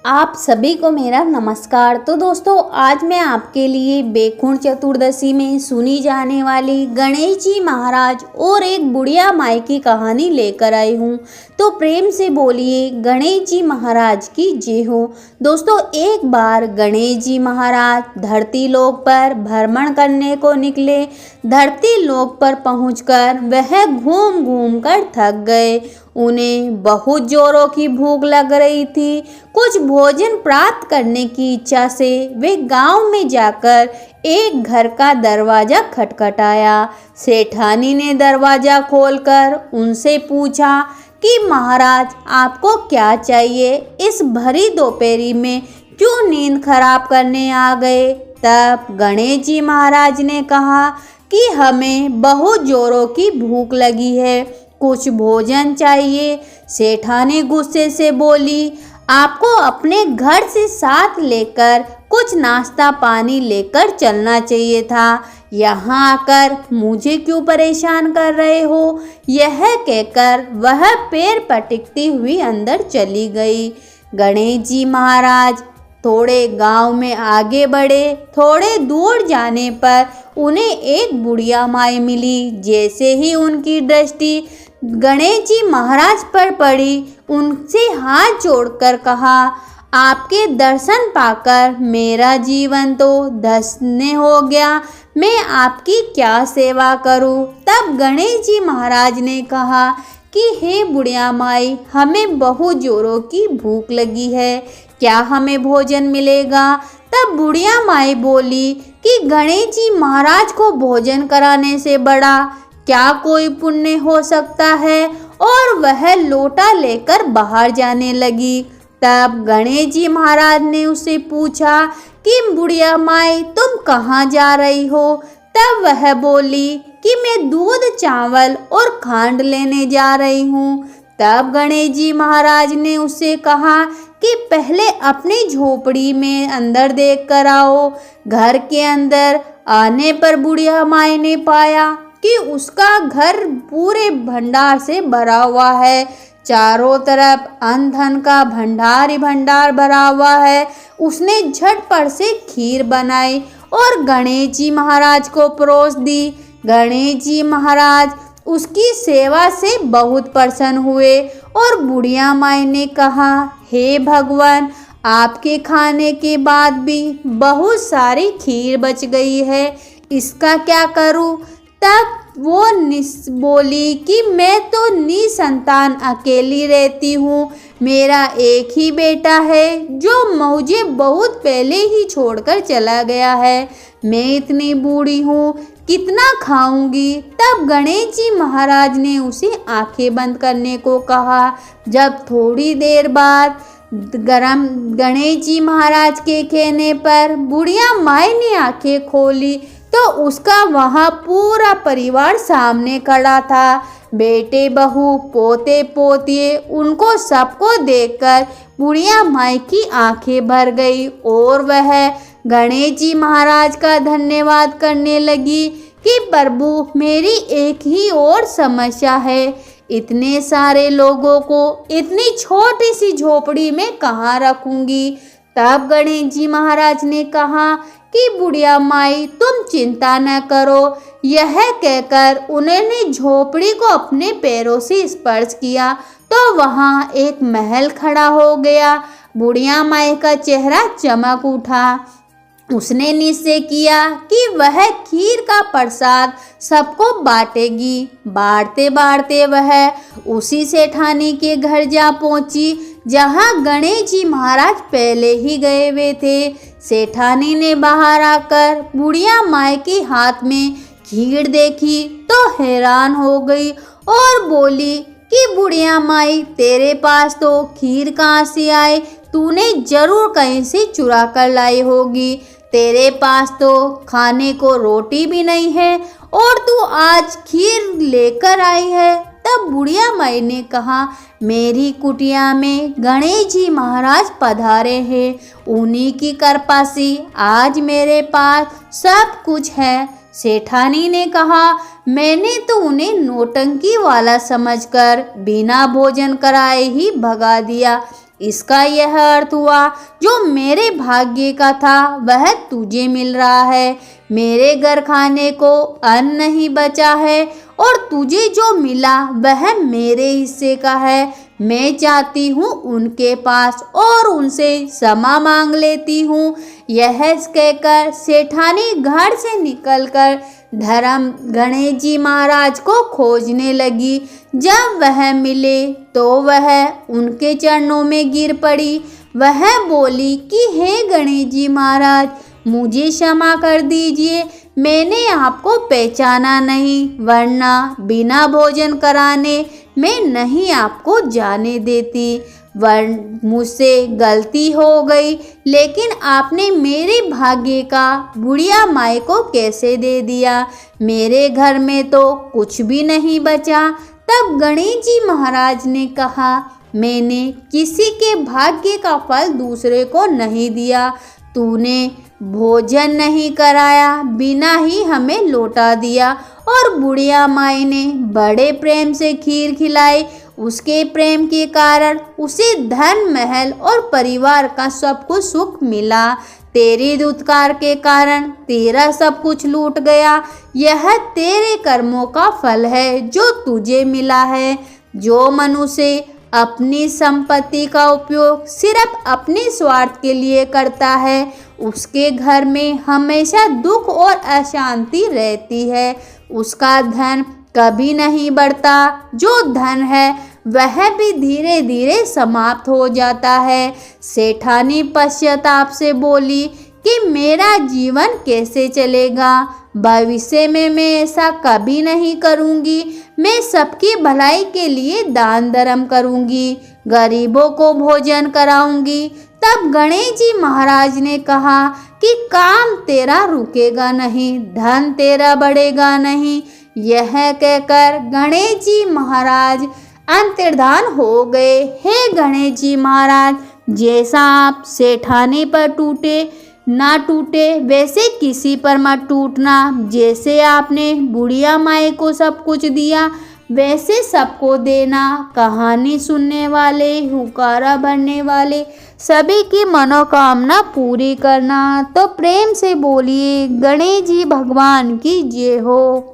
आप सभी को मेरा नमस्कार। तो दोस्तों, आज मैं आपके लिए बैकुंठ चतुर्दशी में सुनी जाने वाली गणेश जी महाराज और एक बुढ़िया माई की कहानी लेकर आई हूँ। तो प्रेम से बोलिए गणेश जी महाराज की जय हो। दोस्तों, एक बार गणेश जी महाराज धरती लोक पर भ्रमण करने को निकले। धरती लोक पर पहुंचकर वह घूम घूम कर थक गए। उन्हें बहुत जोरों की भूख लग रही थी। कुछ भोजन प्राप्त करने की इच्छा से वे गांव में जाकर एक घर का दरवाजा खटखटाया। सेठानी ने दरवाजा खोलकर उनसे पूछा कि महाराज, आपको क्या चाहिए? इस भरी दोपहरी में क्यों नींद खराब करने आ गए? तब गणेश जी महाराज ने कहा कि हमें बहुत जोरों की भूख लगी है, कुछ भोजन चाहिए। सेठानी गुस्से से बोली, आपको अपने घर से साथ लेकर कुछ नाश्ता पानी लेकर चलना चाहिए था। यहाँ आकर मुझे क्यों परेशान कर रहे हो? यह कहकर वह पैर पटकती हुई अंदर चली गई। गणेश जी महाराज थोड़े गांव में आगे बढ़े। थोड़े दूर जाने पर उन्हें एक बुढ़िया माई मिली। जैसे ही उनकी दृष्टि गणेश जी महाराज पर पड़ी, उनसे हाथ जोड़कर कहा, आपके दर्शन पाकर मेरा जीवन तो धन्य हो गया, मैं आपकी क्या सेवा करूं? तब गणेश जी महाराज ने कहा कि हे बुढ़िया माई, हमें बहुत जोरों की भूख लगी है, क्या हमें भोजन मिलेगा? तब बुढ़िया माई बोली कि गणेश जी महाराज को भोजन कराने से बड़ा क्या कोई पुण्य हो सकता है? और वह लोटा लेकर बाहर जाने लगी। तब गणेश जी महाराज ने उससे पूछा कि बुढ़िया माई, तुम कहाँ जा रही हो? तब वह बोली कि मैं दूध, चावल और खांड लेने जा रही हूँ। तब गणेश जी महाराज ने उससे कहा कि पहले अपनी झोपड़ी में अंदर देख कर आओ। घर के अंदर आने पर बुढ़िया माई ने पाया कि उसका घर पूरे भंडार से भरा हुआ है। चारों तरफ अन्न धन का भंडार ही भंडार भरा हुआ है। उसने झटपट से खीर बनाई और गणेश जी महाराज को परोस दी। गणेश जी महाराज उसकी सेवा से बहुत प्रसन्न हुए और बुढ़िया माई ने कहा, हे भगवान, आपके खाने के बाद भी बहुत सारी खीर बच गई है, इसका क्या करूं? तब वो बोली कि मैं तो निसंतान अकेली रहती हूँ। मेरा एक ही बेटा है जो मुझे बहुत पहले ही छोड़कर चला गया है। मैं इतनी बूढ़ी हूँ, कितना खाऊंगी? तब गणेश जी महाराज ने उसे आंखें बंद करने को कहा। जब थोड़ी देर बाद गणेश जी महाराज के कहने पर बुढ़िया माई ने आंखें खोली तो उसका वहाँ पूरा परिवार सामने खड़ा था। बेटे, बहू, पोते पोतिए, उनको सबको देखकर बुढ़िया माई की आंखें भर गई और वह गणेश जी महाराज का धन्यवाद करने लगी कि प्रभु, मेरी एक ही और समस्या है, इतने सारे लोगों को इतनी छोटी सी झोपड़ी में कहाँ रखूंगी? तब गणेश जी महाराज ने कहा कि बुढ़िया माई, तुम चिंता न करो। यह कहकर उन्होंने झोपड़ी को अपने पैरों से स्पर्श किया तो वहाँ एक महल खड़ा हो गया। बुढ़िया माई का चेहरा चमक उठा। उसने निश्चय किया कि वह खीर का प्रसाद सबको बांटेगी। बांटते बांटते वह उसी सेठानी के घर जा पहुंची जहां गणेश जी महाराज पहले ही गए हुए थे। सेठानी ने बाहर आकर बुढ़िया माई के हाथ में खीर देखी तो हैरान हो गई और बोली कि बुढ़िया माई, तेरे पास तो खीर कहाँ से आए? तूने जरूर कहीं से चुरा कर लाई होगी। तेरे पास तो खाने को रोटी भी नहीं है और तू आज खीर लेकर आई है। तब बुढ़िया माई ने कहा, मेरी कुटिया में गणेश जी महाराज पधारे हैं, उन्हीं की कृपा से आज मेरे पास सब कुछ है। सेठानी ने कहा, मैंने तो उन्हें नौटंकी वाला समझकर बिना भोजन कराए ही भगा दिया, इसका यह अर्थ हुआ जो मेरे भाग्य का था वह तुझे मिल रहा है। मेरे घर खाने को अन्न नहीं बचा है और तुझे जो मिला वह मेरे हिस्से का है। मैं जाती हूँ उनके पास और उनसे क्षमा मांग लेती हूँ। यह कहकर सेठानी घर से निकलकर धर्म गणेश जी महाराज को खोजने लगी। जब वह मिले तो वह उनके चरणों में गिर पड़ी। वह बोली कि हे गणेश जी महाराज, मुझे क्षमा कर दीजिए, मैंने आपको पहचाना नहीं, वरना बिना भोजन कराने मैं नहीं आपको जाने देती। मुझसे गलती हो गई, लेकिन आपने मेरे भाग्य का बुढ़िया माई को कैसे दे दिया? मेरे घर में तो कुछ भी नहीं बचा। तब गणेश जी महाराज ने कहा, मैंने किसी के भाग्य का फल दूसरे को नहीं दिया। तूने भोजन नहीं कराया, बिना ही हमें लौटा दिया और बुढ़िया माई ने बड़े प्रेम से खीर खिलाई। उसके प्रेम के कारण उसे धन महल और परिवार का सब कुछ सुख मिला। तेरे दुत्कार के कारण तेरा सब कुछ लूट गया। यह तेरे कर्मों का फल है जो तुझे मिला है। जो मनुष्य अपनी संपत्ति का उपयोग सिर्फ अपने स्वार्थ के लिए करता है, उसके घर में हमेशा दुख और अशांति रहती है। उसका धन कभी नहीं बढ़ता। जो धन है वह भी धीरे धीरे समाप्त हो जाता है। सेठानी पश्चाताप से बोली कि मेरा जीवन कैसे चलेगा? भविष्य में मैं ऐसा कभी नहीं करूँगी। मैं सबकी भलाई के लिए दान धर्म करूँगी, गरीबों को भोजन कराऊंगी। तब गणेश जी महाराज ने कहा कि काम तेरा रुकेगा नहीं, धन तेरा बढ़ेगा नहीं। यह कहकर गणेश जी महाराज अंतर्धान हो गए। हे गणेश जी महाराज, जैसा आप सेठानी पर टूटे ना टूटे वैसे किसी पर मत टूटना। जैसे आपने बुढ़िया माई को सब कुछ दिया वैसे सबको देना। कहानी सुनने वाले, हुकारा भरने वाले सभी की मनोकामना पूरी करना। तो प्रेम से बोलिए गणेश जी भगवान की जय हो।